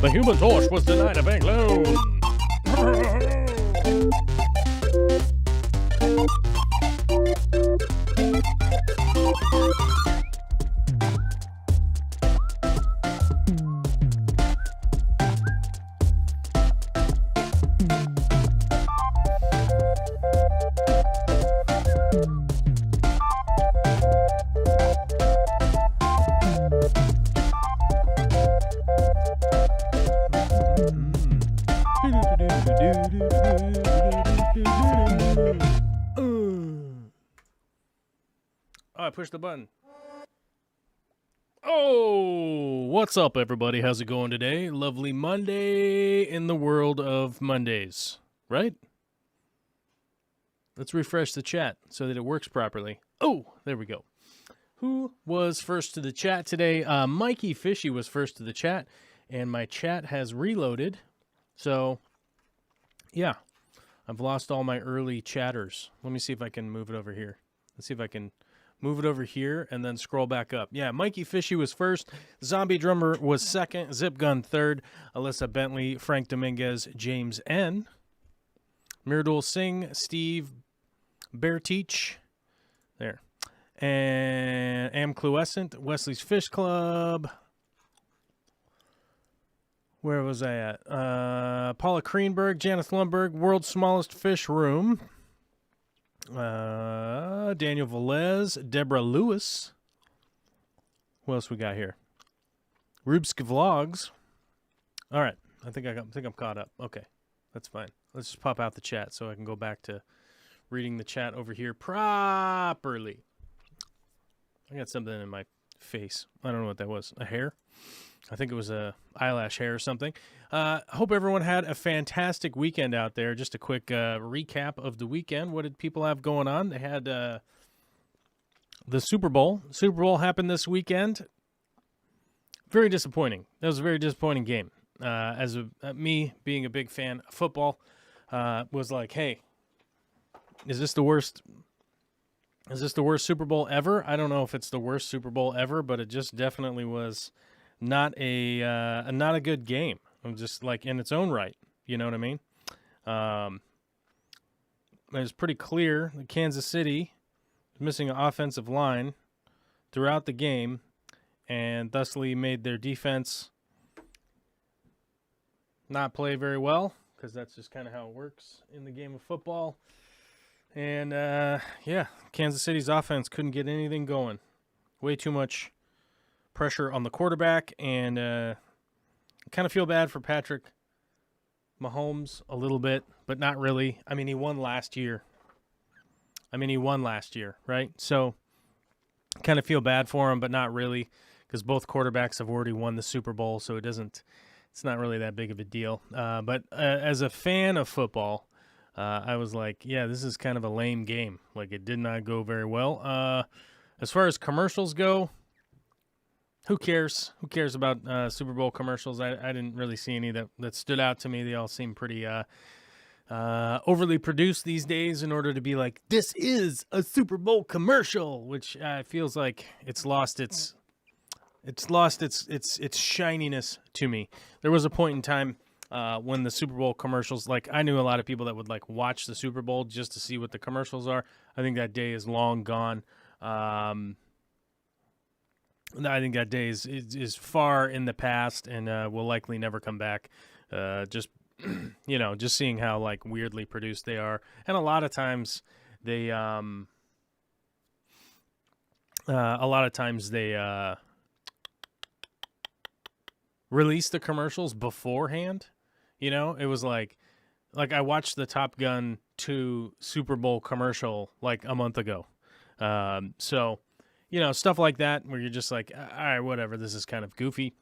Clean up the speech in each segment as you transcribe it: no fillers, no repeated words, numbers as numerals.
The Human Torch was denied a bank loan. I pushed the button. Oh, what's up, everybody? How's it going today? Lovely Monday in the world of Mondays, right? Let's refresh the chat so that it works properly. Oh, there we go. Who was first to the chat today? Mikey Fishy was first to the chat, and my chat has reloaded. So, yeah, I've lost all my early chatters. Let me see if I can move it over here. Let's see if I can move it over here and then scroll back up. Yeah, Mikey Fishy was first. Zombie Drummer was second. Zip Gun third. Alyssa Bentley, Frank Dominguez, James N. Miradul Singh, Steve Bearteach. There. And Amcluescent, Wesley's Fish Club. Where was I at? Paula Kreenberg, Janice Lundberg, World's Smallest Fish Room. Daniel Velez, Deborah Lewis. What else we got here? Rubsk Vlogs. All right, I think I'm caught up. Okay, that's fine. Let's just pop out the chat so I can go back to reading the chat over here properly. I got something in my face. I don't know what that was. A hair? I think it was a eyelash hair or something. Hope everyone had a fantastic weekend out there. Just a quick recap of the weekend. What did people have going on? They had the Super Bowl. Super Bowl happened this weekend. Very disappointing. That was a very disappointing game. Me being a big fan of football, was like, hey, is this the worst? Is this the worst Super Bowl ever? I don't know if it's the worst Super Bowl ever, but it just definitely was not a good game. Just like in its own right. You know what I mean? It was pretty clear that Kansas City was missing an offensive line throughout the game, and thusly made their defense not play very well, because that's just kind of how it works in the game of football. And, Kansas City's offense couldn't get anything going. Way too much pressure on the quarterback, and I kind of feel bad for Patrick Mahomes a little bit, but not really. I mean, he won last year, right? So kind of feel bad for him, but not really, because both quarterbacks have already won the Super Bowl, so it's not really that big of a deal. But as a fan of football, I was like, yeah, this is kind of a lame game. Like, it did not go very well. As far as commercials go, who cares? Who cares about Super Bowl commercials? I didn't really see any that stood out to me. They all seem pretty overly produced these days in order to be like, this is a Super Bowl commercial, which feels like it's lost its shininess to me. There was a point in time when the Super Bowl commercials, like, I knew a lot of people that would like watch the Super Bowl just to see what the commercials are. I think that day is long gone. I think that day is far in the past and will likely never come back. Just just seeing how like weirdly produced they are, and a lot of times they release the commercials beforehand. It was like I watched the Top Gun 2 Super Bowl commercial like a month ago. So stuff like that where you're just like, all right, whatever, this is kind of goofy.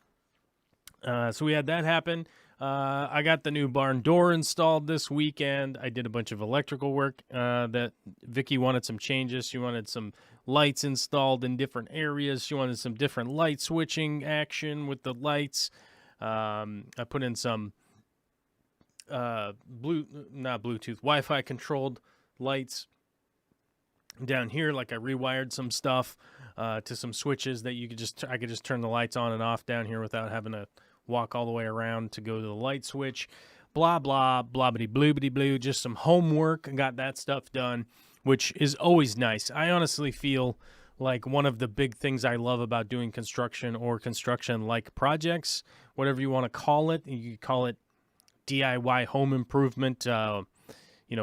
So we had that happen. I got the new barn door installed this weekend. I did a bunch of electrical work that Vicky wanted some changes. She wanted some lights installed in different areas. She wanted some different light switching action with the lights. I put in some Wi-Fi controlled lights down here. Like, I rewired some stuff to some switches that I could just turn the lights on and off down here without having to walk all the way around to go to the light switch. Blah, blah, blobbity, bloobity, blue. Just some homework and got that stuff done, which is always nice. I honestly feel like one of the big things I love about doing construction or construction-like projects, whatever you want to call it, you could call it DIY home improvement,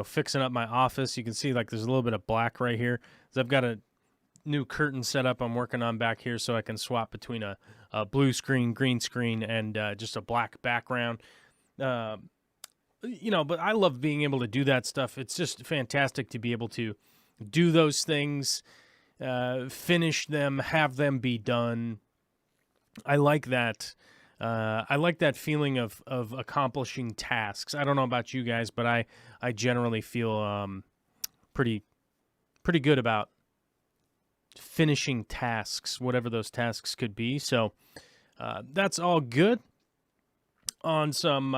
fixing up my office. You can see like there's a little bit of black right here. So I've got a new curtain setup I'm working on back here so I can swap between a blue screen, green screen, and just a black background. But I love being able to do that stuff. It's just fantastic to be able to do those things, finish them, have them be done. I like that. I like that feeling of accomplishing tasks. I don't know about you guys, but I generally feel pretty good about finishing tasks, whatever those tasks could be. So that's all good. On some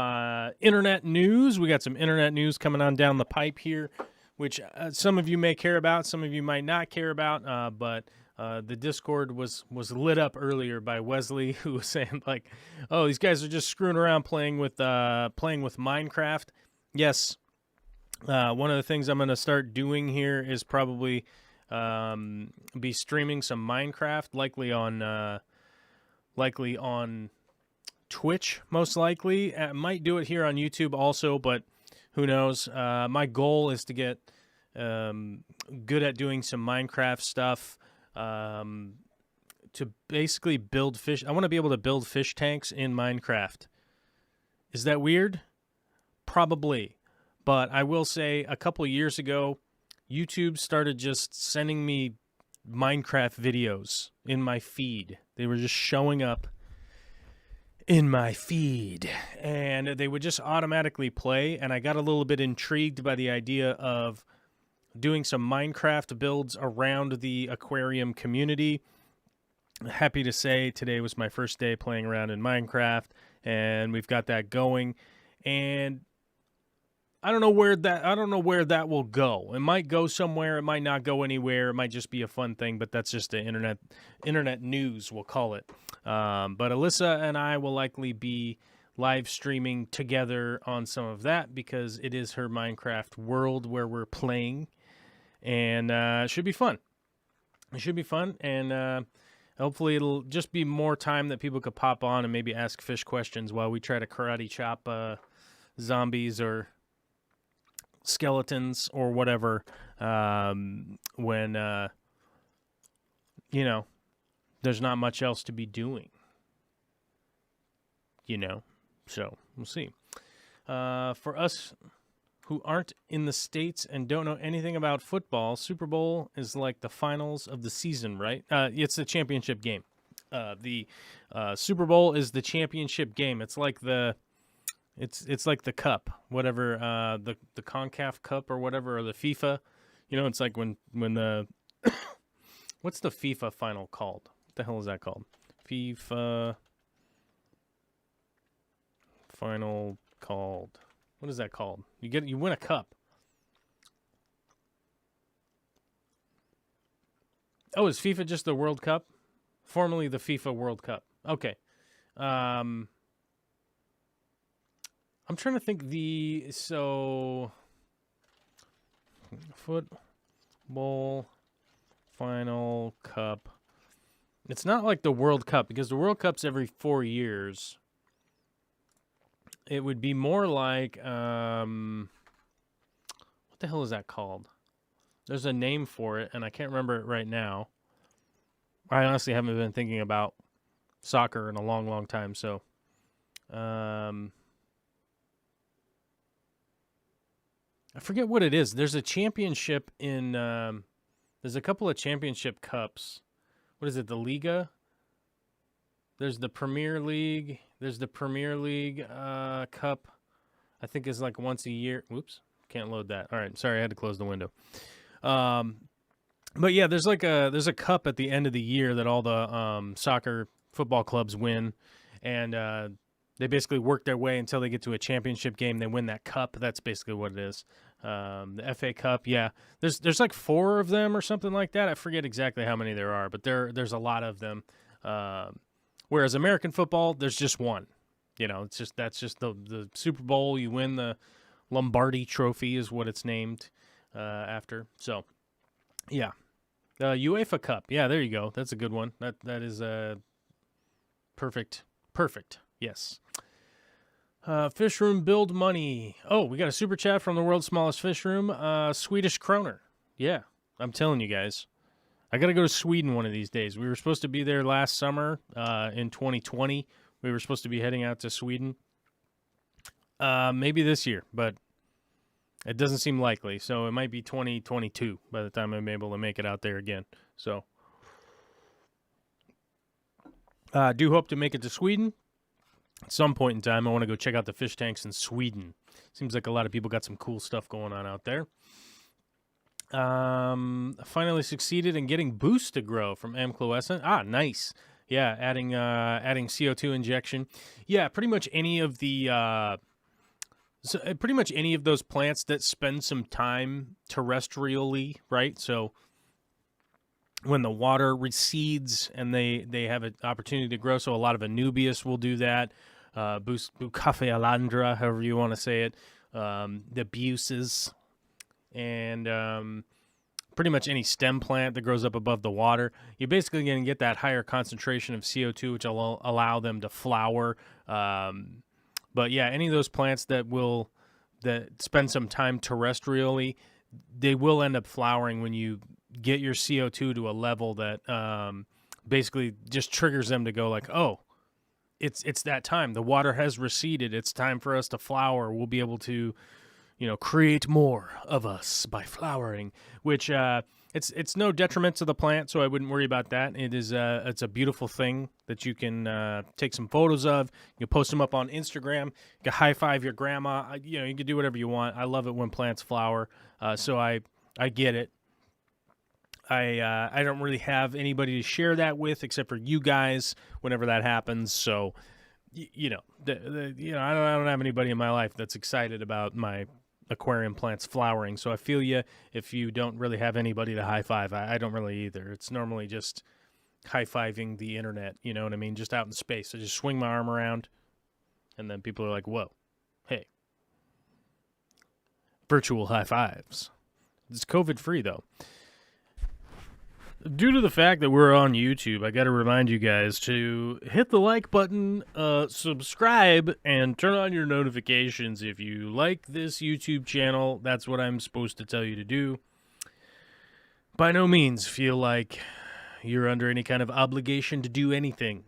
internet news, we got some internet news coming on down the pipe here, which some of you may care about, some of you might not care about, but the Discord was lit up earlier by Wesley, who was saying like, "Oh, these guys are just screwing around playing with Minecraft." Yes, one of the things I'm going to start doing here is probably be streaming some Minecraft, likely on Twitch, most likely. I might do it here on YouTube also, but who knows? My goal is to get good at doing some Minecraft stuff. To basically build fish. I want to be able to build fish tanks in Minecraft. Is that weird? Probably. But I will say a couple years ago, YouTube started just sending me Minecraft videos in my feed. They were just showing up in my feed, and they would just automatically play, and I got a little bit intrigued by the idea of doing some Minecraft builds around the aquarium community. Happy to say today was my first day playing around in Minecraft, and we've got that going. And I don't know where that will go. It might go somewhere. It might not go anywhere. It might just be a fun thing. But that's just the internet news, we'll call it. But Alyssa and I will likely be live streaming together on some of that because it is her Minecraft world where we're playing, and it should be fun. It should be fun, and hopefully it'll just be more time that people could pop on and maybe ask fish questions while we try to karate chop zombies or skeletons or whatever when there's not much else to be doing, so we'll see. For us who aren't in the States and don't know anything about football, Super Bowl is like the finals of the season, right? It's the championship game. The Super Bowl is the championship game. It's like it's like the cup, whatever, the CONCACAF Cup or whatever, or the FIFA. It's like when the what's the FIFA final called? What the hell is that called? FIFA final called. What is that called? You win a cup. Oh, is FIFA just the World Cup? Formerly the FIFA World Cup. Okay. I'm trying to think football final cup. It's not like the World Cup because the World Cup's every 4 years. It would be more like, what the hell is that called? There's a name for it, and I can't remember it right now. I honestly haven't been thinking about soccer in a long, long time, so I forget what it is. There's a championship in, there's a couple of championship cups. What is it, the Liga? There's the Premier League. There's the Premier League Cup. I think is like once a year. Whoops, can't load that. All right, sorry, I had to close the window. But yeah, there's a cup at the end of the year that all the soccer football clubs win, and they basically work their way until they get to a championship game. They win that cup. That's basically what it is. The FA Cup, yeah. There's like 4 of them or something like that. I forget exactly how many there are, but there's a lot of them. Whereas American football, there's just one. That's just the Super Bowl. You win the Lombardi Trophy is what it's named after. So, yeah. UEFA Cup. Yeah, there you go. That's a good one. That is perfect. Perfect. Yes. Fish room build money. Oh, we got a super chat from the world's smallest fish room. Swedish kroner. Yeah, I'm telling you guys. I got to go to Sweden one of these days. We were supposed to be there last summer in 2020. We were supposed to be heading out to Sweden. Maybe this year, but it doesn't seem likely. So it might be 2022 by the time I'm able to make it out there again. So I do hope to make it to Sweden at some point in time. I want to go check out the fish tanks in Sweden. Seems like a lot of people got some cool stuff going on out there. Finally succeeded in getting Boost to grow from Amcloescent. Nice. Yeah, adding CO2 injection. Yeah, pretty much any of the pretty much any of those plants that spend some time terrestrially, right? So when the water recedes and they have an opportunity to grow, so a lot of Anubias will do that. Bucafe however you want to say it. The buses. And pretty much any stem plant that grows up above the water, you're basically going to get that higher concentration of CO2, which will allow them to flower. But yeah, any of those plants that spend some time terrestrially, they will end up flowering when you get your CO2 to a level that basically just triggers them to go like, oh, it's that time. The water has receded. It's time for us to flower. We'll be able to create more of us by flowering, which it's no detriment to the plant, so I wouldn't worry about that. It's a beautiful thing that you can take some photos of. You can post them up on Instagram. You can high-five your grandma. You can do whatever you want. I love it when plants flower. So I I get it. I don't really have anybody to share that with except for you guys whenever that happens. So, you know, I don't have anybody in my life that's excited about my aquarium plants flowering. So I feel you if you don't really have anybody to high five. I don't really either. It's normally just high fiving the internet. You know what I mean? Just out in space. I just swing my arm around, and then people are like, "Whoa, hey." Virtual high fives. It's COVID free though. Due to the fact that we're on YouTube, I got to remind you guys to hit the like button, subscribe, and turn on your notifications if you like this YouTube channel. That's what I'm supposed to tell you to do. By no means feel like you're under any kind of obligation to do anything.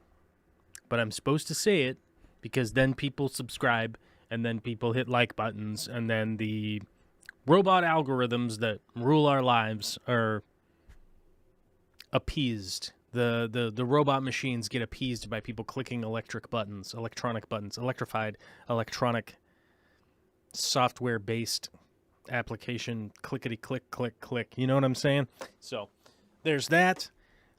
But I'm supposed to say it because then people subscribe, and then people hit like buttons, and then the robot algorithms that rule our lives are appeased. The robot machines get appeased by people clicking electronic buttons, electrified, electronic, software-based application, clickety-click, click, click. You know what I'm saying? So there's that.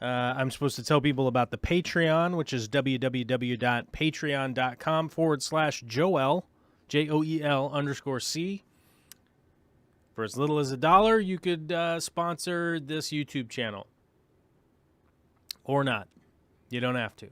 I'm supposed to tell people about the Patreon, which is www.patreon.com/Joel, JOEL_C. For as little as $1, you could sponsor this YouTube channel. Or not. You don't have to.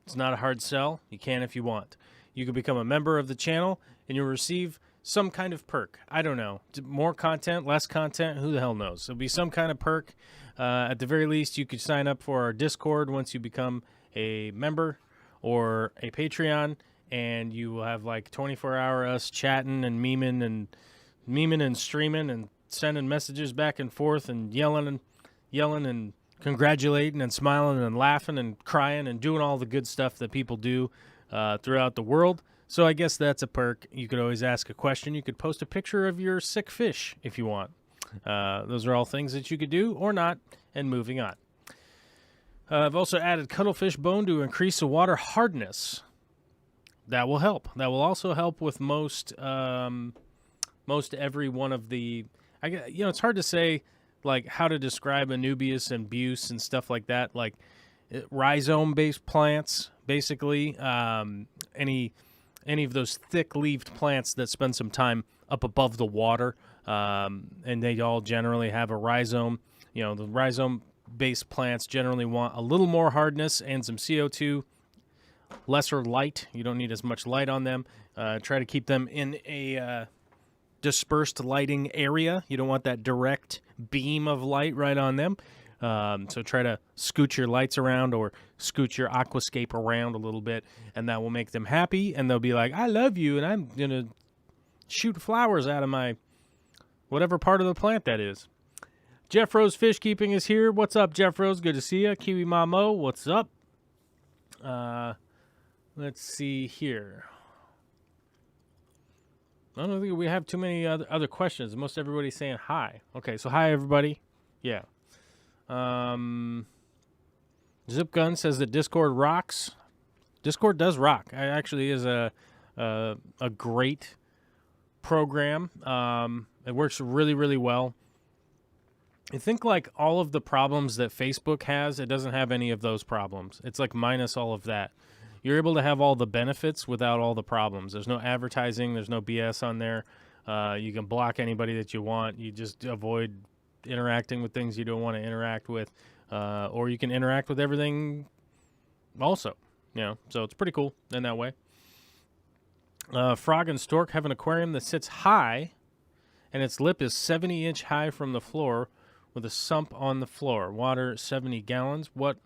It's not a hard sell. You can if you want. You can become a member of the channel, and you'll receive some kind of perk. I don't know. More content, less content, who the hell knows? It'll be some kind of perk. At the very least, you could sign up for our Discord once you become a member or a Patreon, and you will have like 24-hour us chatting and memeing and streaming and sending messages back and forth and yelling and congratulating and smiling and laughing and crying and doing all the good stuff that people do throughout the world. So I guess that's a perk. You could always ask a question. You could post a picture of your sick fish if you want. Those are all things that you could do or not. And moving on. I've also added cuttlefish bone to increase the water hardness. That will help. That will also help with most every one of the. It's hard to say like how to describe Anubias and Buse and stuff like that. Like rhizome-based plants, basically. Any of those thick-leaved plants that spend some time up above the water, and they all generally have a rhizome. You know, the rhizome-based plants generally want a little more hardness and some CO2, lesser light. You don't need as much light on them. Try to keep them in a dispersed lighting area. You don't want that direct beam of light right on them. So try to scoot your lights around or scoot your aquascape around a little bit, and that will make them happy, and they'll be like, I love you, and I'm going to shoot flowers out of my whatever part of the plant that is. Jeff Rose Fish Keeping is here. What's up, Jeff Rose? Good to see you. Kiwi Mamo, what's up? Let's see here. I don't think we have too many other questions. Most everybody's saying hi. Okay, so hi, everybody. Yeah. Zip Gun says that Discord rocks. Discord does rock. It actually is a great program. It works really, really well. I think like all of the problems that Facebook has, it doesn't have any of those problems. It's like minus all of that. You're able to have all the benefits without all the problems. There's no advertising. There's no BS on there. You can block anybody that you want. You just avoid interacting with things you don't want to interact with. Or you can interact with everything also. You know, so it's pretty cool in that way. Frog and Stork have an aquarium that sits high, and its lip is 70-inch high from the floor with a sump on the floor. Water 70 gallons. What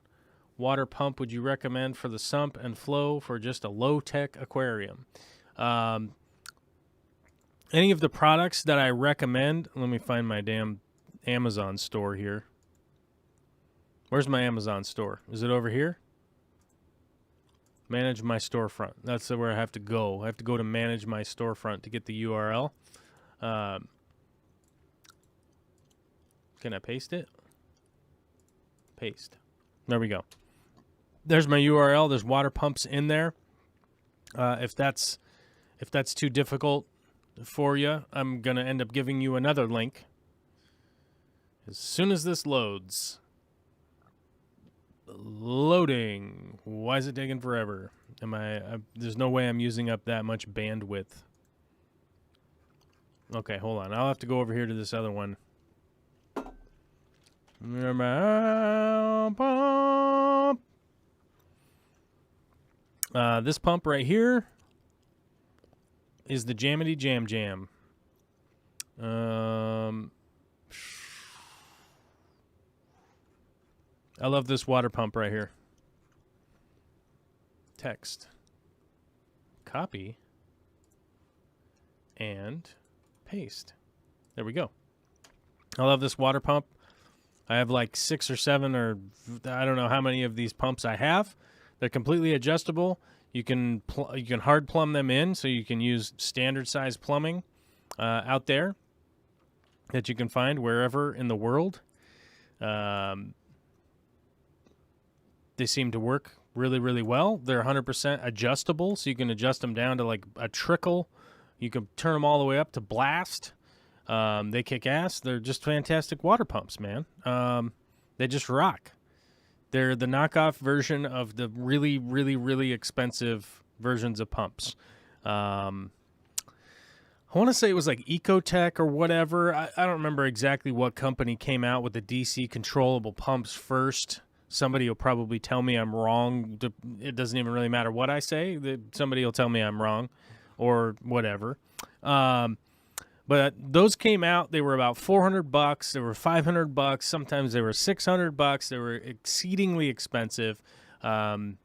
water pump would you recommend for the sump and flow for just a low-tech aquarium? Any of the products that I recommend, let me find my damn Amazon store here. Where's my Amazon store? Is it over here? Manage my storefront. That's where I have to go. I have to go to manage my storefront to get the URL. Can I paste it? Paste. There we go. There's my URL. There's water pumps in there. If that's too difficult for you, I'm going to end up giving you another link As soon as this loads. Loading. Why is it taking forever? There's no way I'm using up that much bandwidth. Okay, hold on. I'll have to go over here to this other one. This pump right here is the Jamity Jam Jam. I love this water pump right here. Text. Copy. And paste. There we go. I love this water pump. I have like 6 or 7 or I don't know how many of these pumps I have. They're completely adjustable. You can hard plumb them in, so you can use standard size plumbing out there that you can find wherever in the world. They seem to work really, really well. They're 100% adjustable, so you can adjust them down to like a trickle. You can turn them all the way up to blast. They kick ass. They're just fantastic water pumps, man. They just rock. They're the knockoff version of the really, really, really expensive versions of pumps. I want to say it was like Ecotech or whatever. I don't remember exactly what company came out with the DC controllable pumps first. Somebody will probably tell me I'm wrong. It doesn't even really matter what I say. Somebody will tell me I'm wrong or whatever. But those came out. They were about $400. They were $500. Sometimes they were $600. They were exceedingly expensive. And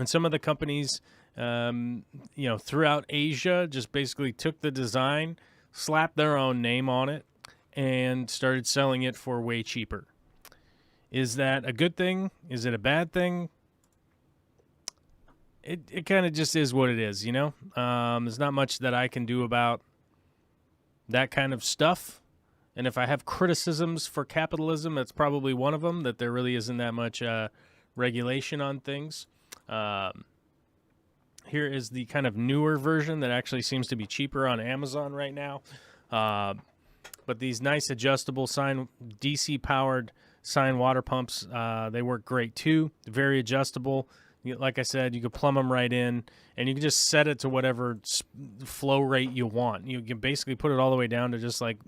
some of the companies, throughout Asia just basically took the design, slapped their own name on it, and started selling it for way cheaper. Is that a good thing? Is it a bad thing? It kind of just is what it is, you know? There's not much that I can do about that kind of stuff. And if I have criticisms for capitalism, that's probably one of them, that there really isn't that much regulation on things. Here is the kind of newer version that actually seems to be cheaper on Amazon right now. But these nice adjustable DC-powered sine water pumps, they work great too. Very adjustable. Like I said, you can plumb them right in, and you can just set it to whatever flow rate you want. You can basically put it all the way down to just like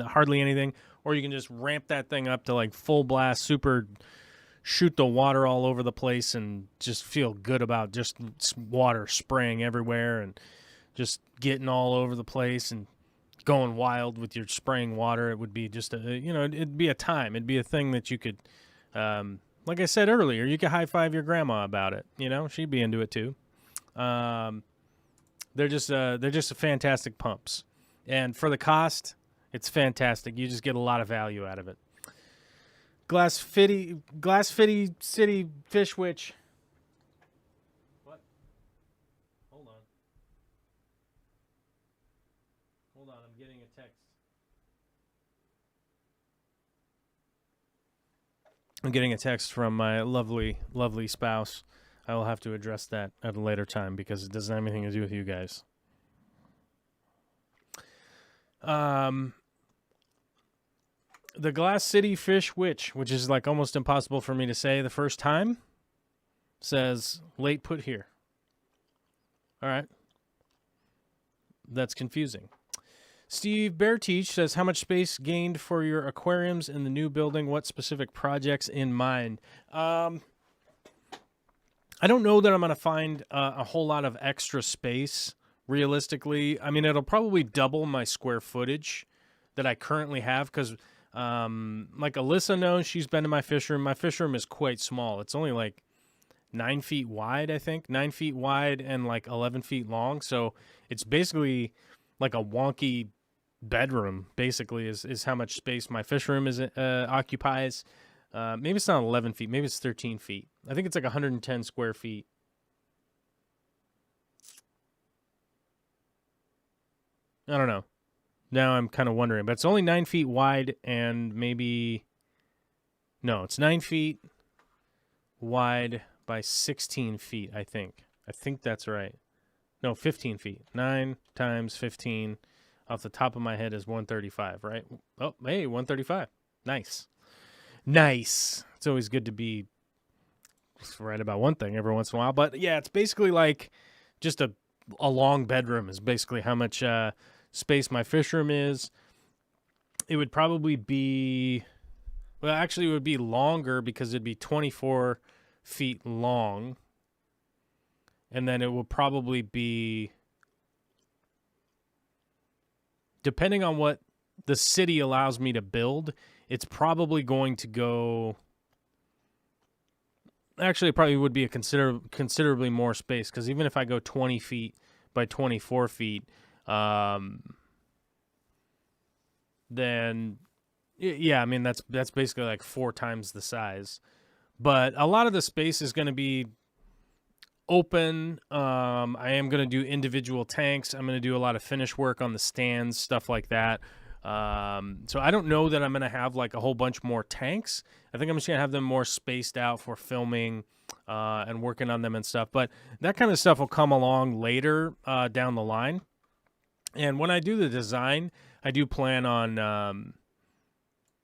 hardly anything, or you can just ramp that thing up to like full blast, super shoot the water all over the place and just feel good about just water spraying everywhere and just getting all over the place and going wild with your spraying water. It would be just it'd be a time. It'd be a thing that you could, like I said earlier, you could high five your grandma about it. You know, she'd be into it too. They're just fantastic pumps, and for the cost, it's fantastic. You just get a lot of value out of it. Glass City Fish Witch. What? Hold on. I'm getting a text. I'm getting a text from my lovely, lovely spouse. I will have to address that at a later time because it doesn't have anything to do with you guys. The Glass City Fish Witch, which is like almost impossible for me to say the first time, says late put here. All right. That's confusing. Steve Bearteach says, how much space gained for your aquariums in the new building? What specific projects in mind? I don't know that I'm going to find a whole lot of extra space, realistically. I mean, it'll probably double my square footage that I currently have because, like Alyssa knows, she's been to my fish room. My fish room is quite small. It's only like 9 feet wide, I think. 9 feet wide and like 11 feet long. So it's basically like a wonky bedroom, basically, is how much space my fish room occupies. Maybe it's not 11 feet. Maybe it's 13 feet. I think it's like 110 square feet. I don't know. Now I'm kind of wondering. But it's only 9 feet wide and maybe... No, it's 9 feet wide by 16 feet, I think. I think that's right. No, 15 feet. 9 times 15. off the top of my head is 135, right? Oh, hey, 135. Nice. Nice. It's always good to be right about one thing every once in a while. But yeah, it's basically like just a long bedroom is basically how much space my fish room is. It would probably be, well, actually it would be longer because it'd be 24 feet long. And then it will probably be, depending on what the city allows me to build, it's probably going to go, actually it probably would be a considerably more space, because even if I go 20 feet by 24 feet, then, yeah, I mean, that's basically like 4 times the size. But a lot of the space is going to be open. I am going to do individual tanks. I'm going to do a lot of finish work on the stands, stuff like that. So I don't know that I'm going to have like a whole bunch more tanks. I think I'm just going to have them more spaced out for filming and working on them and stuff. But that kind of stuff will come along later down the line. And when I do the design, I do plan on,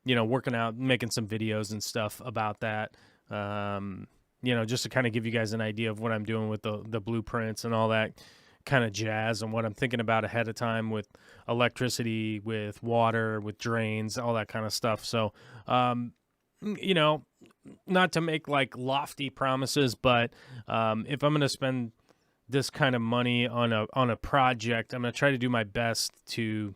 working out, making some videos and stuff about that. Just to kind of give you guys an idea of what I'm doing with the blueprints and all that kind of jazz, and what I'm thinking about ahead of time with electricity, with water, with drains, all that kind of stuff. So, not to make like lofty promises, but if I'm going to spend this kind of money on a project, I'm going to try to do my best to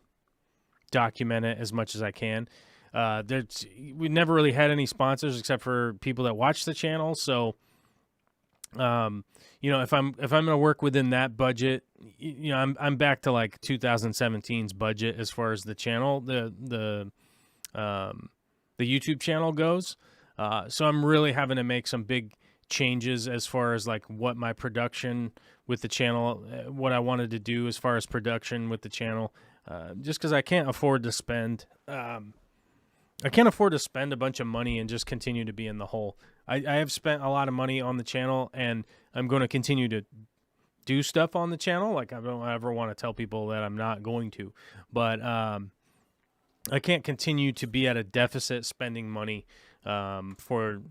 document it as much as I can. We never really had any sponsors except for people that watch the channel. So, if I'm going to work within that budget, I'm back to like 2017's budget as far as the channel, the YouTube channel goes. So I'm really having to make some big changes as far as like what my production with the channel, what I wanted to do as far as production with the channel, just because I can't afford to spend, a bunch of money and just continue to be in the hole. I have spent a lot of money on the channel, and I'm going to continue to do stuff on the channel. Like, I don't ever want to tell people that I'm not going to, but I can't continue to be at a deficit spending money for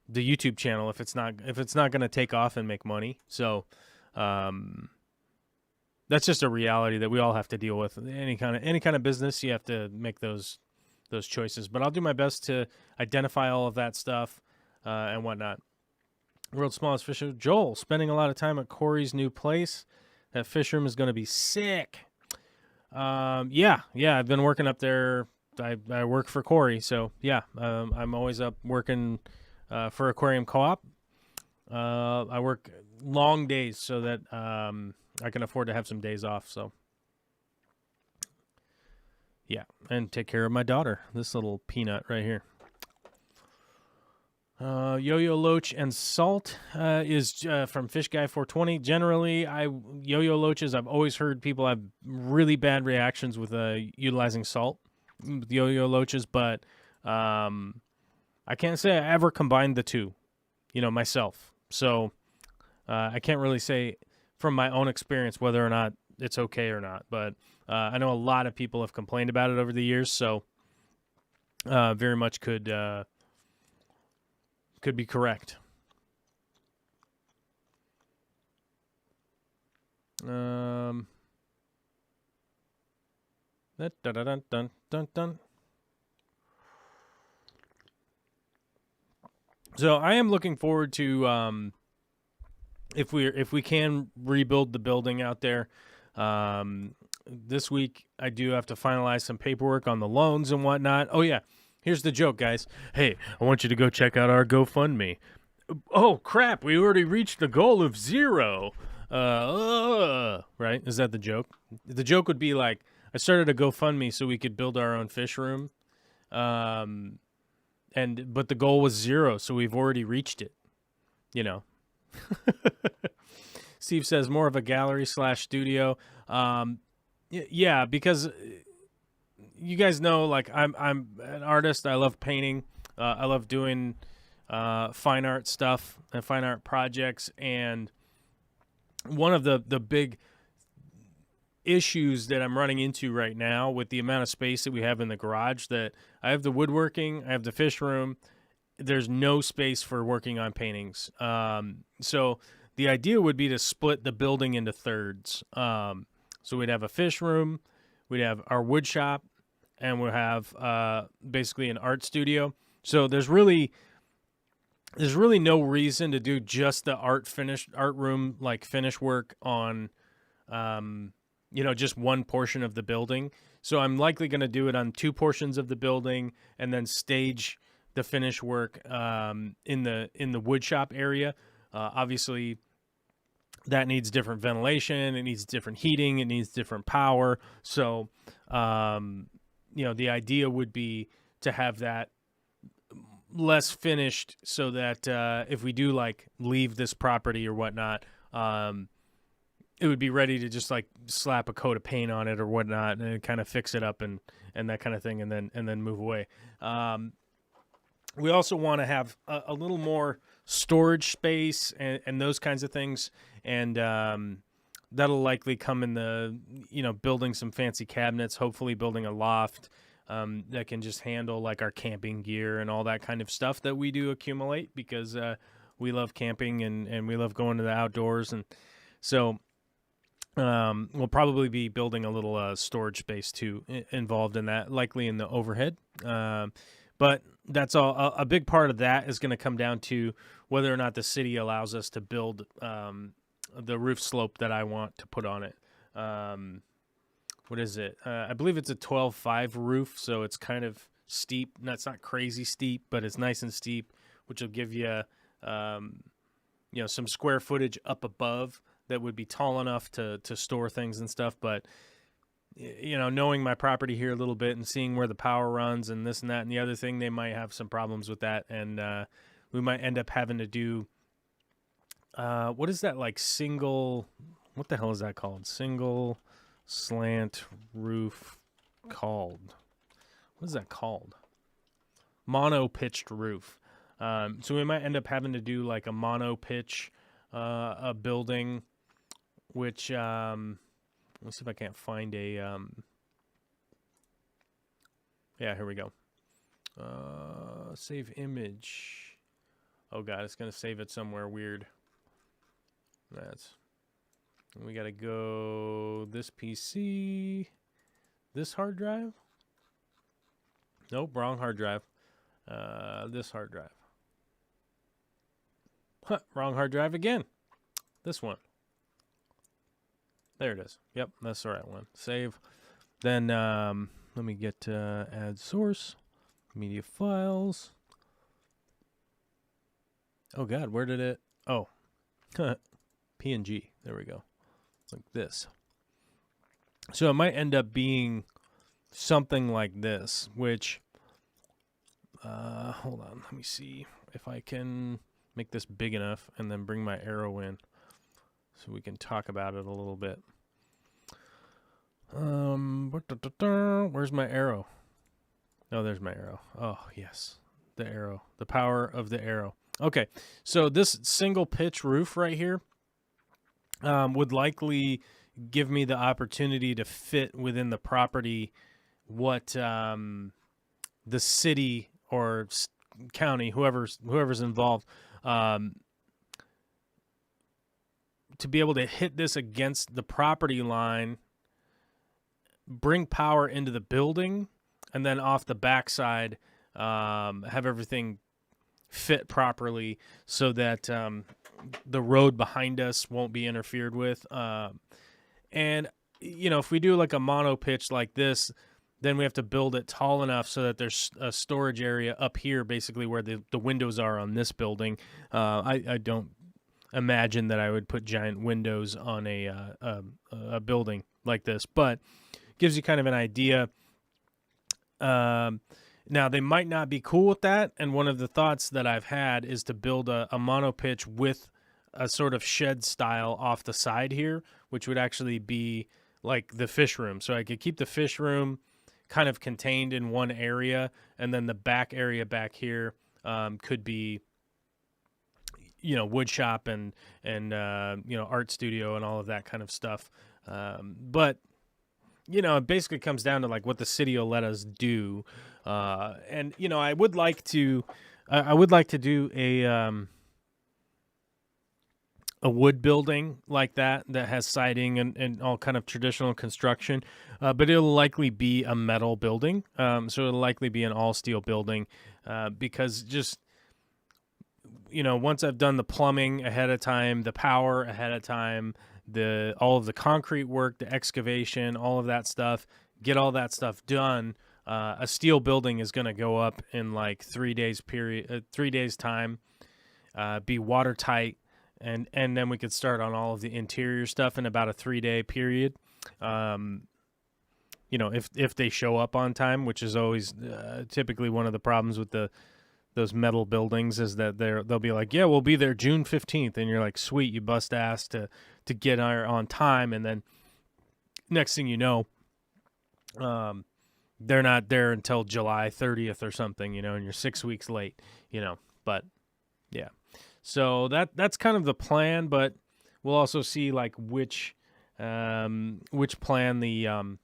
the YouTube channel if it's not going to take off and make money. So that's just a reality that we all have to deal with. Any kind of business, you have to make those choices. But I'll do my best to identify all of that stuff and whatnot. World's smallest fish room. Joel, spending a lot of time at Corey's new place. That fish room is going to be sick. Yeah, I've been working up there. I work for Corey, so yeah, I'm always up working for Aquarium Co-op. I work long days so that I can afford to have some days off. So yeah, and take care of my daughter, this little peanut right here. Yo-Yo Loach and Salt is from Fish Guy 420. Generally, Yo-Yo Loaches, I've always heard people have really bad reactions with utilizing salt with Yo-Yo Loaches, but I can't say I ever combined the two, myself. So I can't really say from my own experience whether or not it's okay or not, but I know a lot of people have complained about it over the years, so very much could be correct. Dun, dun, dun, dun, dun, dun. So I am looking forward to if we can rebuild the building out there. This week I do have to finalize some paperwork on the loans and whatnot. Oh yeah. Here's the joke, guys. Hey, I want you to go check out our GoFundMe. Oh, crap. We already reached the goal of 0. Right? Is that the joke? The joke would be like, I started a GoFundMe so we could build our own fish room. But the goal was 0, so we've already reached it. Steve says more of a gallery / studio. Yeah, because you guys know, like, I'm an artist. I love painting. I love doing fine art stuff and fine art projects. And one of the big issues that I'm running into right now with the amount of space that we have in the garage. That I have the woodworking, I have the fish room. There's no space for working on paintings. So the idea would be to split the building into thirds. So we'd have a fish room, we'd have our wood shop, and we'll have basically an art studio. So there's really no reason to do just the art room, like finish work on just one portion of the building. So I'm likely going to do it on two portions of the building and then stage the finish work in the wood shop area. Obviously, that needs different ventilation, it needs different heating, it needs different power. So, the idea would be to have that less finished so that if we do like leave this property or whatnot, it would be ready to just like slap a coat of paint on it or whatnot and kind of fix it up and that kind of thing, and then move away. We also want to have a little more storage space and those kinds of things, and that'll likely come in the building some fancy cabinets, hopefully building a loft that can just handle like our camping gear and all that kind of stuff that we do accumulate, because we love camping and we love going to the outdoors. And so we'll probably be building a little storage space too involved in that, likely in the overhead. But that's all. A big part of that is going to come down to whether or not the city allows us to build the roof slope that I want to put on it. What is it? I believe it's a 12.5 roof, so it's kind of steep. It's not crazy steep, but it's nice and steep, which will give you, some square footage up above that would be tall enough to store things and stuff. But knowing my property here a little bit and seeing where the power runs and this and that and the other thing, they might have some problems with that, and we might end up having to do what is that, like single? What the hell is that called? Single slant roof called? What is that called? Mono pitched roof. So we might end up having to do like a mono pitch a building, which let me see if I can't find a yeah, here we go. Save image. Oh god, it's gonna save it somewhere weird. We gotta go this PC, this hard drive. Nope, wrong hard drive. This hard drive. Huh, wrong hard drive again. This one. There it is. Yep, that's the right one. Save. Then let me get add source, media files. Oh god, where did it? Oh, PNG. There we go. Like this. So it might end up being something like this, which hold on, let me see if I can make this big enough and then bring my arrow in so we can talk about it a little bit. Where's my arrow? Oh, there's my arrow. Oh, yes. The arrow. The power of the arrow. Okay, so this single pitch roof right here would likely give me the opportunity to fit within the property what the city or county, whoever's involved, to be able to hit this against the property line, bring power into the building, and then off the backside have everything fit properly so that the road behind us won't be interfered with. And, if we do like a mono pitch like this, then we have to build it tall enough so that there's a storage area up here, basically where the windows are on this building. I don't imagine that I would put giant windows on a building like this, but gives you kind of an idea. Now, they might not be cool with that, and one of the thoughts that I've had is to build a mono pitch with a sort of shed style off the side here, which would actually be like the fish room. So I could keep the fish room kind of contained in one area, and then the back area back here could be, wood shop and art studio and all of that kind of stuff. But it basically comes down to like what the city will let us do. And I would like to, do a wood building like that has siding and all kind of traditional construction, but it'll likely be a metal building. So it'll likely be an all steel building, because just once I've done the plumbing ahead of time, the power ahead of time, all of the concrete work, the excavation, all of that stuff, get all that stuff done. A steel building is going to go up in like 3 days period, 3 days time, be watertight. And then we could start on all of the interior stuff in about a 3-day period. If they show up on time, which is always typically one of the problems with those metal buildings, is that they'll be like, yeah, we'll be there June 15th, and you're like, sweet, you bust ass to get there on time, and then next thing you know, they're not there until July 30th or something, and you're 6 weeks late, but yeah. So that's kind of the plan, but we'll also see like which plan the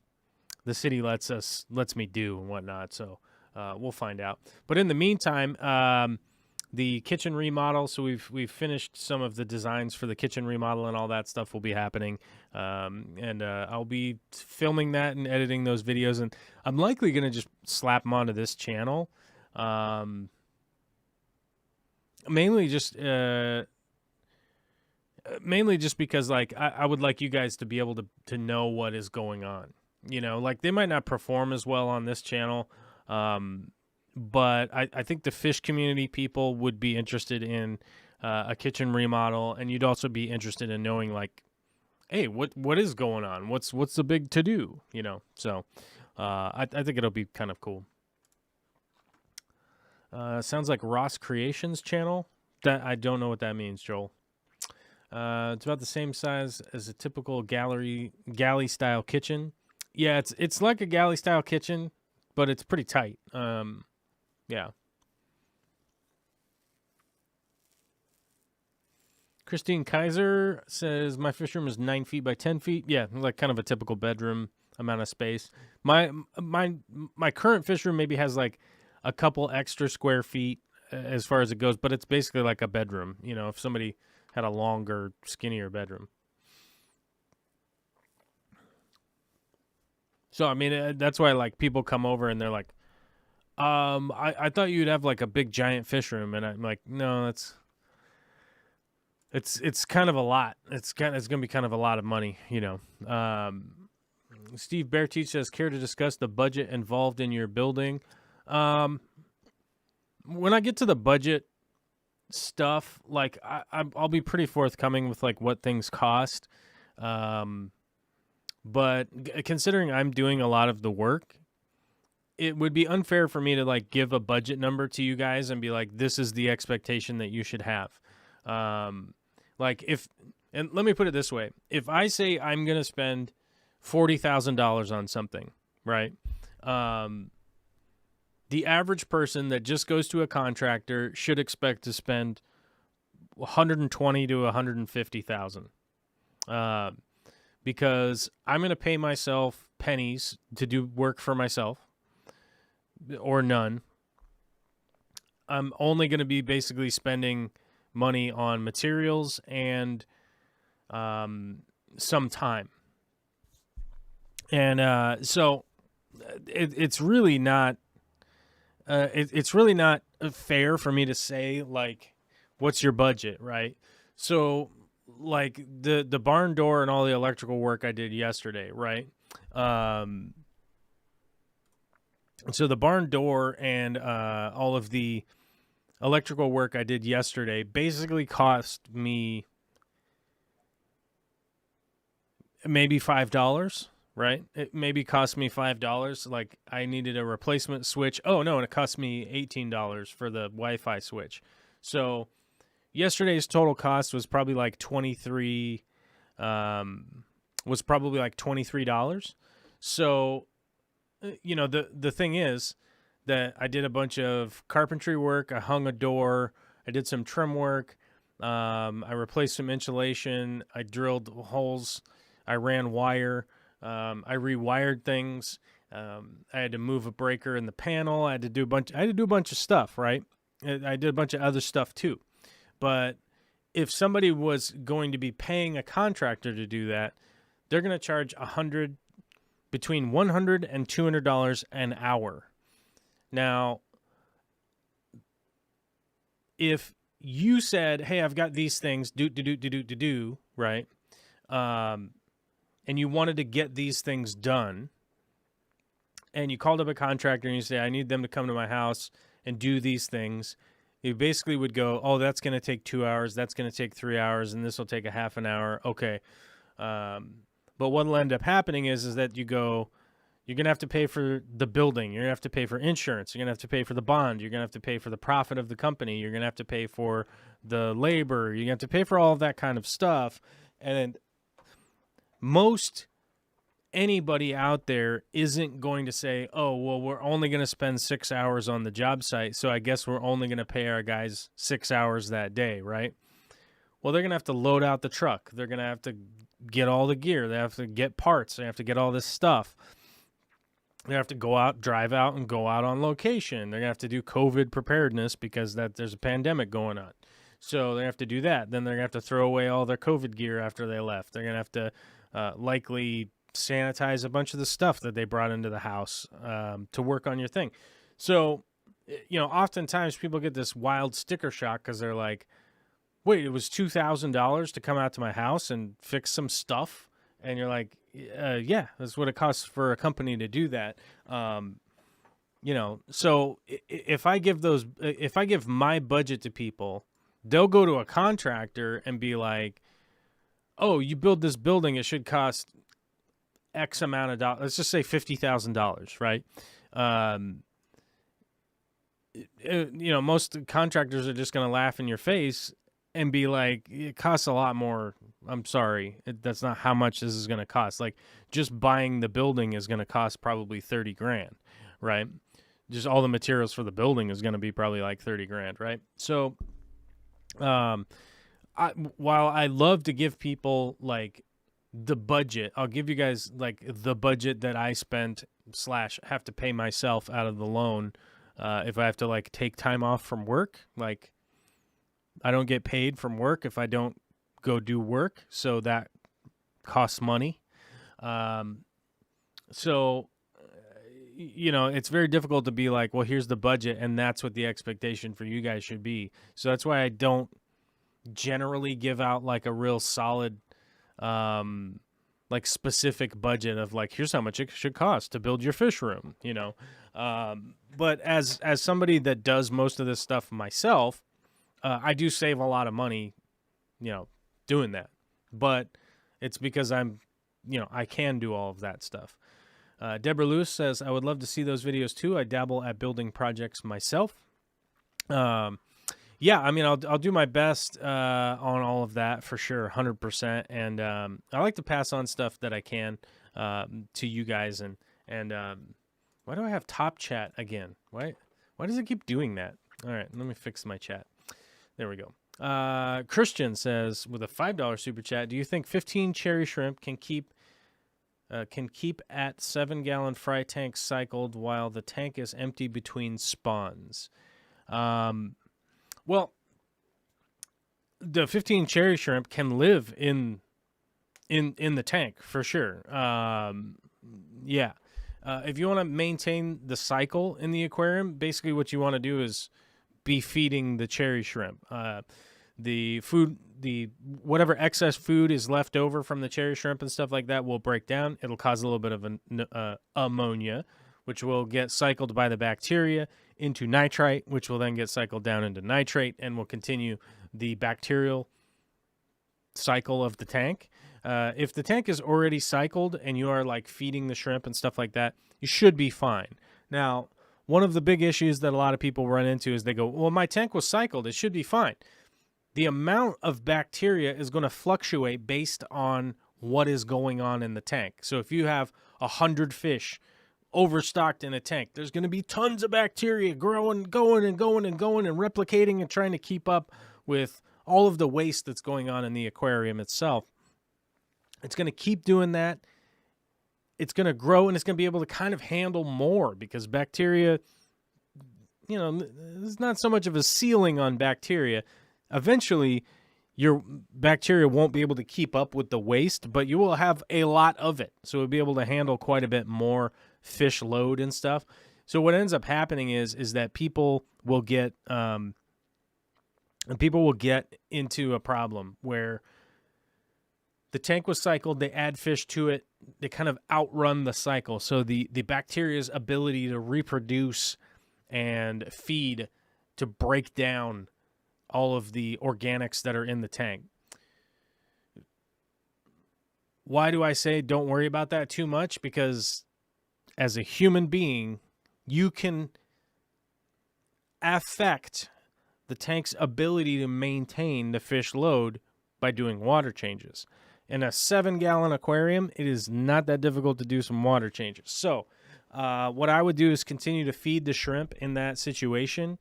city lets me do and whatnot. So we'll find out. But in the meantime, the kitchen remodel. So we've finished some of the designs for the kitchen remodel, and all that stuff will be happening. And I'll be filming that and editing those videos, and I'm likely going to just slap them onto this channel. Mainly just because like I would like you guys to be able to know what is going on. Like they might not perform as well on this channel, but I think the fish community people would be interested in a kitchen remodel, and you'd also be interested in knowing like, hey, what is going on? What's the big to do? So I think it'll be kind of cool. Sounds like Ross Creations channel. That I don't know what that means, Joel. It's about the same size as a typical galley style kitchen. Yeah, it's like a galley style kitchen, but it's pretty tight. Yeah. Christine Kaiser says my fish room is 9 feet by 10 feet. Yeah, like kind of a typical bedroom amount of space. My current fish room maybe has like a couple extra square feet as far as it goes, but it's basically like a bedroom, if somebody had a longer, skinnier bedroom. So, I mean, that's why like people come over and they're like, I thought you'd have like a big giant fish room. And I'm like, no, it's kind of a lot. It's going to be kind of a lot of money, Steve Bearteach says, care to discuss the budget involved in your building? When I get to the budget stuff, like I'll be pretty forthcoming with like what things cost. But considering I'm doing a lot of the work, it would be unfair for me to like give a budget number to you guys and be like, this is the expectation that you should have. And let me put it this way. If I say I'm going to spend $40,000 on something, right? The average person that just goes to a contractor should expect to spend $120,000 to $150,000, because I'm going to pay myself pennies to do work for myself, or none. I'm only going to be basically spending money on materials and some time, and so it's really not. It's really not fair for me to say, like, what's your budget, right? So, like, the barn door and all the electrical work I did yesterday, right? So the barn door and all of the electrical work I did yesterday basically cost me maybe $5. Right? It maybe cost me $5. Like I needed a replacement switch. Oh no, and it cost me $18 for the Wi-Fi switch. So yesterday's total cost was probably like $23. So the thing is that I did a bunch of carpentry work. I hung a door. I did some trim work. I replaced some insulation. I drilled holes. I ran wire. I rewired things. I had to move a breaker in the panel. I had to do a bunch of stuff, right? I did a bunch of other stuff too. But if somebody was going to be paying a contractor to do that, they're going to charge between $100 and $200 an hour. Now, if you said, "Hey, I've got these things, right?" And you wanted to get these things done, and you called up a contractor and you say, "I need them to come to my house and do these things," you basically would go, "Oh, that's going to take 2 hours. That's going to take 3 hours, and this will take a half an hour." Okay. But what will end up happening is that you go, you're going to have to pay for the building. You're going to have to pay for insurance. You're going to have to pay for the bond. You're going to have to pay for the profit of the company. You're going to have to pay for the labor. You're going to have to pay for all of that kind of stuff. And most anybody out there isn't going to say, "Oh, well, we're only going to spend 6 hours on the job site, so I guess we're only going to pay our guys 6 hours that day," right? Well, they're going to have to load out the truck. They're going to have to get all the gear. They have to get parts. They have to get all this stuff. They have to go out, drive out, and go out on location. They're going to have to do COVID preparedness because there's a pandemic going on. So they have to do that. Then they're going to have to throw away all their COVID gear after they left. They're going to have to likely sanitize a bunch of the stuff that they brought into the house to work on your thing. So, oftentimes people get this wild sticker shock because they're like, "Wait, it was $2,000 to come out to my house and fix some stuff?" And you're like, "Yeah, that's what it costs for a company to do that." So if I give my budget to people, they'll go to a contractor and be like, "Oh, you build this building, it should cost X amount of dollars." Let's just say $50,000, right? Most contractors are just going to laugh in your face and be like, "It costs a lot more. I'm sorry. That's not how much this is going to cost." Like, just buying the building is going to cost probably 30 grand, right? Just all the materials for the building is going to be probably like 30 grand, right? So, while I love to give people like the budget, I'll give you guys like the budget that I spent / have to pay myself out of the loan. If I have to like take time off from work, like, I don't get paid from work if I don't go do work, so that costs money. It's very difficult to be like, "Well, here's the budget, and that's what the expectation for you guys should be." So that's why I don't generally give out like a real solid, like specific budget of like, here's how much it should cost to build your fish room, But as somebody that does most of this stuff myself, I do save a lot of money, doing that. But it's because I can do all of that stuff. Deborah Lewis says, "I would love to see those videos too. I dabble at building projects myself." Yeah, I mean, I'll do my best on all of that for sure, 100%. And I like to pass on stuff that I can to you guys. And why do I have top chat again? Why does it keep doing that? All right, let me fix my chat. There we go. Christian says, with a $5 super chat, "Do you think 15 cherry shrimp can keep at 7-gallon fry tank cycled while the tank is empty between spawns?" Well, the 15 cherry shrimp can live in the tank for sure. Yeah. If you want to maintain the cycle in the aquarium, basically what you want to do is be feeding the cherry shrimp. The food, whatever excess food is left over from the cherry shrimp and stuff like that will break down. It'll cause a little bit of ammonia, which will get cycled by the bacteria into nitrite, which will then get cycled down into nitrate and will continue the bacterial cycle of the tank. If the tank is already cycled and you are like feeding the shrimp and stuff like that, you should be fine. Now, one of the big issues that a lot of people run into is they go, "Well, my tank was cycled. It should be fine." The amount of bacteria is going to fluctuate based on what is going on in the tank. So if you have 100 fish overstocked in a tank, there's going to be tons of bacteria growing, going and replicating and trying to keep up with all of the waste that's going on in the aquarium itself. It's going to keep doing that. it's going to grow and it's going to be able to kind of handle more because bacteria, there's not so much of a ceiling on bacteria. Eventually, your bacteria won't be able to keep up with the waste, but you will have a lot of it. So it'll be able to handle quite a bit more fish load and stuff. So what ends up happening is that people will get into a problem where the tank was cycled, they add fish to it, they kind of outrun the cycle. So the bacteria's ability to reproduce and feed to break down all of the organics that are in the tank. Why do I say don't worry about that too much? Because as a human being, you can affect the tank's ability to maintain the fish load by doing water changes. In a 7-gallon aquarium, it is not that difficult to do some water changes. So what I would do is continue to feed the shrimp in that situation.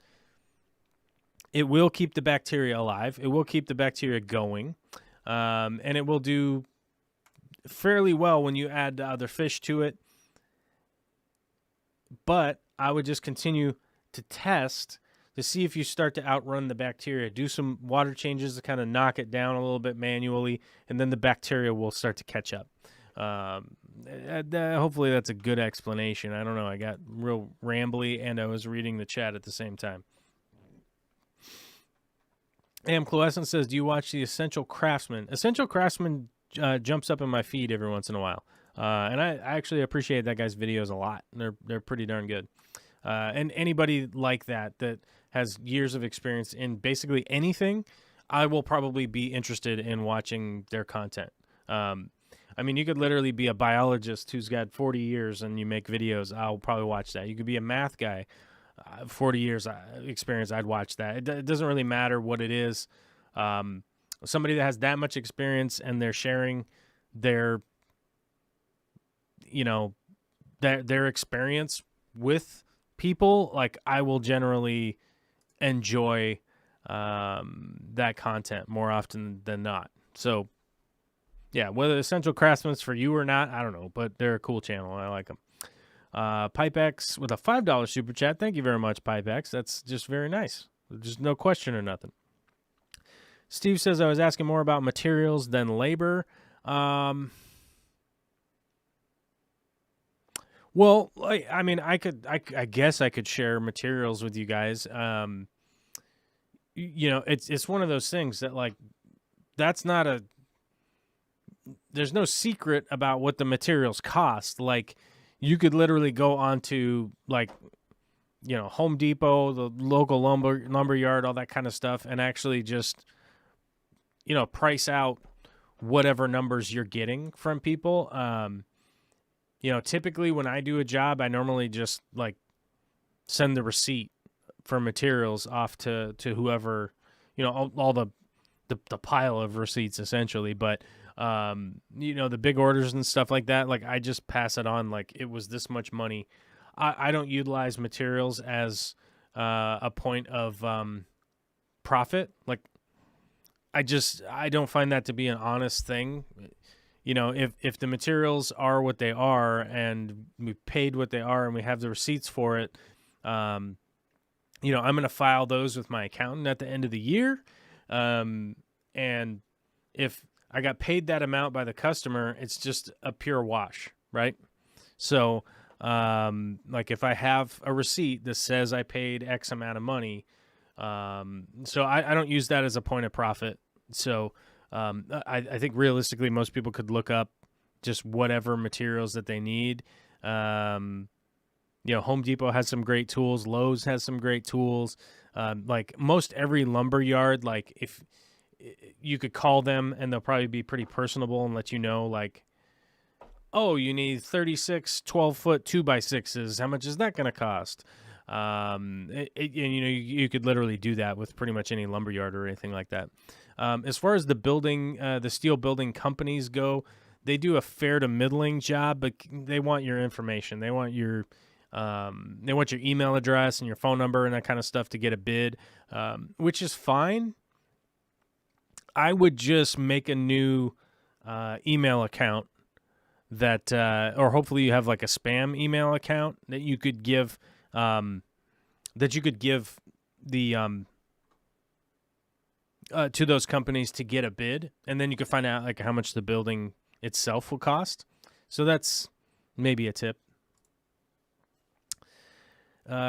It will keep the bacteria alive. It will keep the bacteria going. And it will do fairly well when you add other fish to it. But I would just continue to test to see if you start to outrun the bacteria. Do some water changes to kind of knock it down a little bit manually, and then the bacteria will start to catch up. Hopefully that's a good explanation. I don't know. I got real rambly, and I was reading the chat at the same time. Cloescent says, do you watch The Essential Craftsman? Essential Craftsman jumps up in my feed every once in a while. And I actually appreciate that guy's videos a lot. They're pretty darn good. And anybody like that has years of experience in basically anything, I will probably be interested in watching their content. I mean, you could literally be a biologist who's got 40 years and you make videos. I'll probably watch that. You could be a math guy, 40 years experience. I'd watch that. It doesn't really matter what it is. Somebody that has that much experience and they're sharing their experience with people, like, I will generally enjoy that content more often than not. So yeah, whether Essential Craftsman's for you or not, I don't know, but they're a cool channel. I like them. PipeX with a $5 super chat. Thank you very much, PipeX. That's just very nice. Just no question or nothing. Steve says, I was asking more about materials than labor. Well, I mean, I guess I could share materials with you guys. It's one of those things that, like, there's no secret about what the materials cost. Like, you could literally go onto, like, Home Depot, the local lumber yard, all that kind of stuff, and actually just, price out whatever numbers you're getting from people. Typically when I do a job, I normally just, like, send the receipt for materials off to whoever, all the pile of receipts essentially. But, the big orders and stuff like that, like, I just pass it on. Like, it was this much money. I don't utilize materials as a point of profit. Like, I don't find that to be an honest thing. If the materials are what they are and we paid what they are and we have the receipts for it, I'm going to file those with my accountant at the end of the year. And if I got paid that amount by the customer, it's just a pure wash, right? So, like, if I have a receipt that says I paid X amount of money, so I don't use that as a point of profit. So, I think realistically most people could look up just whatever materials that they need. Home Depot has some great tools. Lowe's has some great tools. Like, most every lumber yard, like, if you could call them and they'll probably be pretty personable and let you know, like, oh, you need 36 12-foot 2x6s. How much is that going to cost? You could literally do that with pretty much any lumber yard or anything like that. As far as the steel building companies go, they do a fair to middling job, but they want your information. They want your email address and your phone number and that kind of stuff to get a bid, which is fine. I would just make a new email account that, or hopefully you have like a spam email account that you could give, the to those companies to get a bid, and then you can find out like how much the building itself will cost. So that's maybe a tip.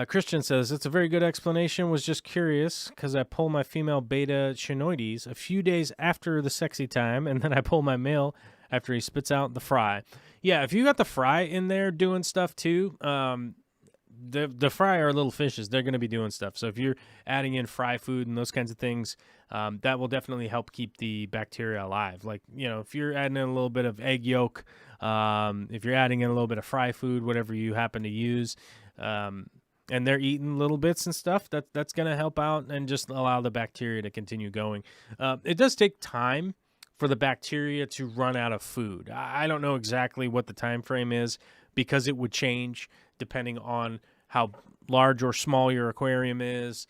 Christian says, it's a very good explanation. Was just curious because I pull my female beta chinoides a few days after the sexy time, and then I pull my male after he spits out the fry. Yeah, if you got the fry in there doing stuff too, the fry are little fishes. They're going to be doing stuff. So if you're adding in fry food and those kinds of things, that will definitely help keep the bacteria alive. Like, if you're adding in a little bit of egg yolk, if you're adding in a little bit of fry food, whatever you happen to use, and they're eating little bits and stuff, that's going to help out and just allow the bacteria to continue going. It does take time for the bacteria to run out of food. I don't know exactly what the time frame is because it would change depending on how large or small your aquarium is.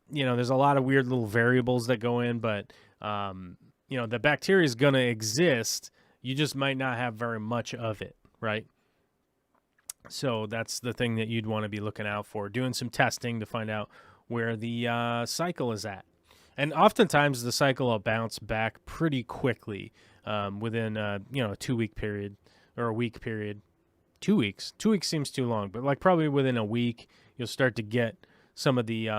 There's a lot of weird little variables that go in, but, the bacteria is going to exist. You just might not have very much of it, right? So that's the thing that you'd want to be looking out for, doing some testing to find out where the cycle is at. And oftentimes the cycle will bounce back pretty quickly within, a 2-week period or a week period. 2 weeks. 2 weeks seems too long, but like probably within a week, you'll start to get some of the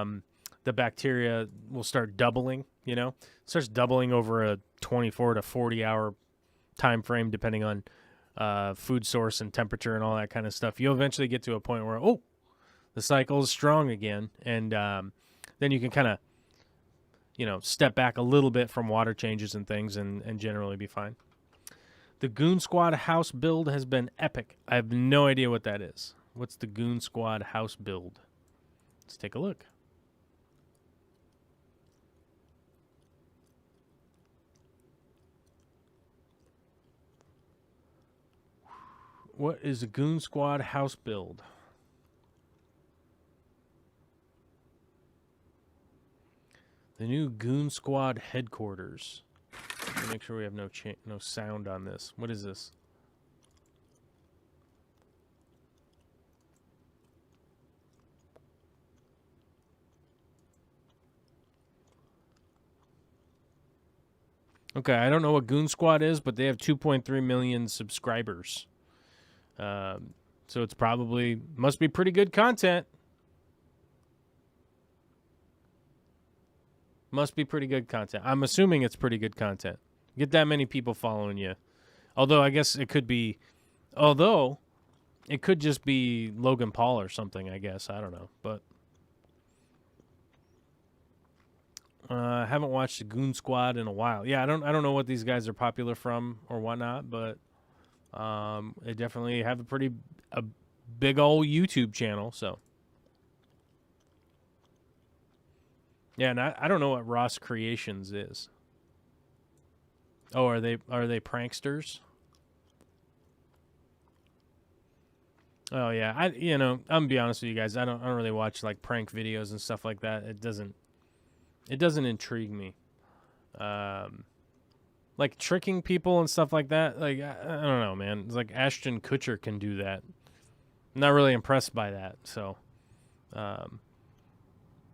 bacteria will start doubling, It starts doubling over a 24 to 40 hour time frame, depending on food source and temperature and all that kind of stuff. You'll eventually get to a point where, the cycle is strong again. And then you can kind of, step back a little bit from water changes and things and generally be fine. The Goon Squad house build has been epic. I have no idea what that is. What's the Goon Squad house build? Let's take a look. What is a Goon Squad house build? The new Goon Squad headquarters. Make sure we have no sound on this. What is this? Okay, I don't know what Goon Squad is, but they have 2.3 million subscribers. So it's must be pretty good content. Must be pretty good content. I'm assuming it's pretty good content. Get that many people following you. Although I guess it could just be Logan Paul or something, I guess. I don't know. But I haven't watched the Goon Squad in a while. Yeah, I don't know what these guys are popular from or whatnot, but they definitely have a big old YouTube channel, so. Yeah, and I don't know what Ross Creations is. Oh, are they pranksters? Oh yeah, I'm gonna be honest with you guys. I don't really watch like prank videos and stuff like that. It doesn't intrigue me. Like tricking people and stuff like that. Like I don't know, man. It's like Ashton Kutcher can do that. I'm not really impressed by that. So,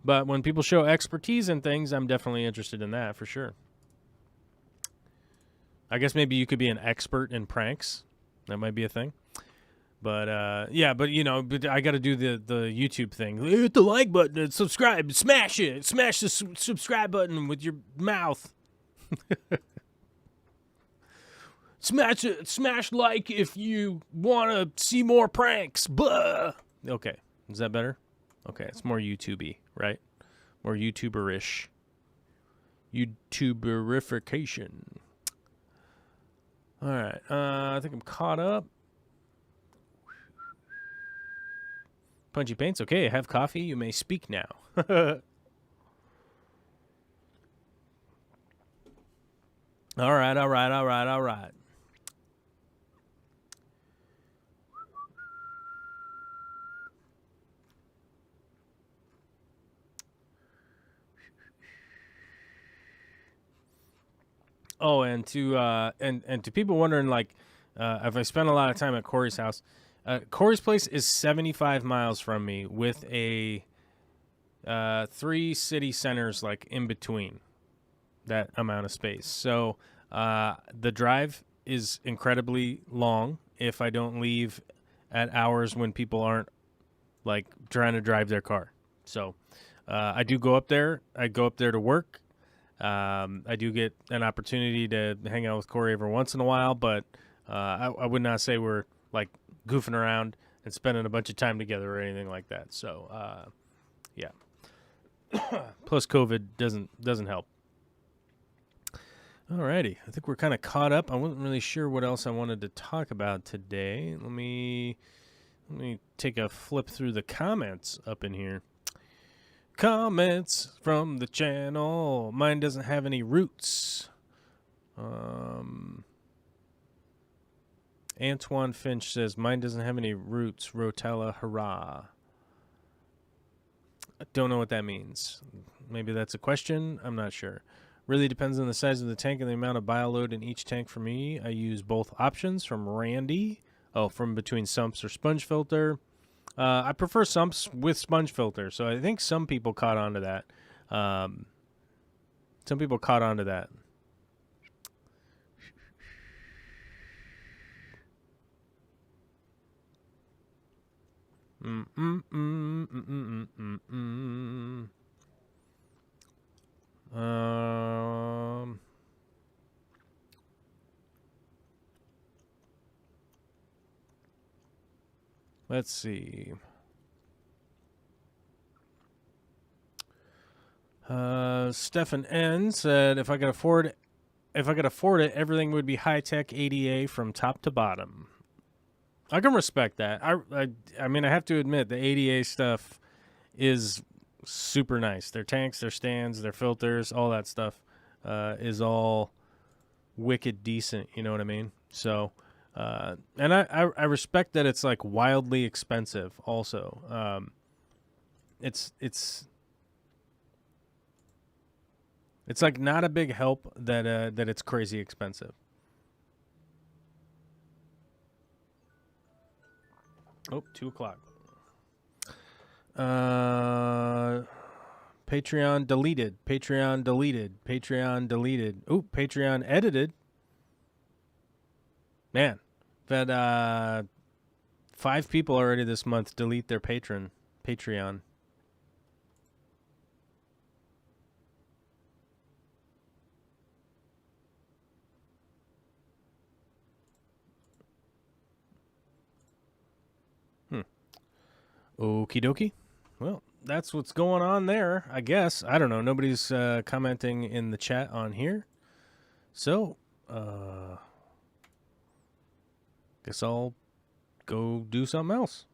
but when people show expertise in things, I'm definitely interested in that for sure. I guess maybe you could be an expert in pranks. That might be a thing. But yeah, but I got to do the YouTube thing. Hit the like button and subscribe. Smash it. Smash the subscribe button with your mouth. Smash like if you want to see more pranks. Blah. Okay, is that better? Okay, it's more YouTube-y, right? More YouTuber-ish. YouTuberification. All right, I think I'm caught up. Punchy Paints, okay, I have coffee. You may speak now. All right. Oh, and to people wondering, like, if I spend a lot of time at Corey's house, Corey's place is 75 miles from me with a 3 city centers like in between that amount of space. So the drive is incredibly long if I don't leave at hours when people aren't like trying to drive their car. So I do go up there. I go up there to work. I do get an opportunity to hang out with Corey every once in a while, but I would not say we're like goofing around and spending a bunch of time together or anything like that. So yeah. Plus COVID doesn't help. Alrighty, I think we're kind of caught up. I wasn't really sure what else I wanted to talk about today. Let me take a flip through the comments up in here. Comments from the channel. Mine doesn't have any roots. Antoine Finch says, mine doesn't have any roots. Rotella, hurrah. I don't know what that means. Maybe that's a question. I'm not sure. Really depends on the size of the tank and the amount of bioload in each tank for me. I use both options from Randy. Oh, from between sumps or sponge filter. I prefer sumps with sponge filter, so I think some people caught on to that. Some people caught on to that. Let's see. Stefan N said, if I could afford it, everything would be high-tech ADA from top to bottom. I can respect that. I mean, I have to admit, the ADA stuff is super nice. Their tanks, their stands, their filters, all that stuff is all wicked decent. You know what I mean? So, and I respect that it's like wildly expensive. Also, it's like not a big help that it's crazy expensive. Oh, 2:00. Patreon deleted. Patreon deleted. Patreon deleted. Oh, Patreon edited. Man, I've had 5 people already this month delete their Patreon. Okie dokie. Well, that's what's going on there, I guess. I don't know. Nobody's commenting in the chat on here. So, guess I'll go do something else.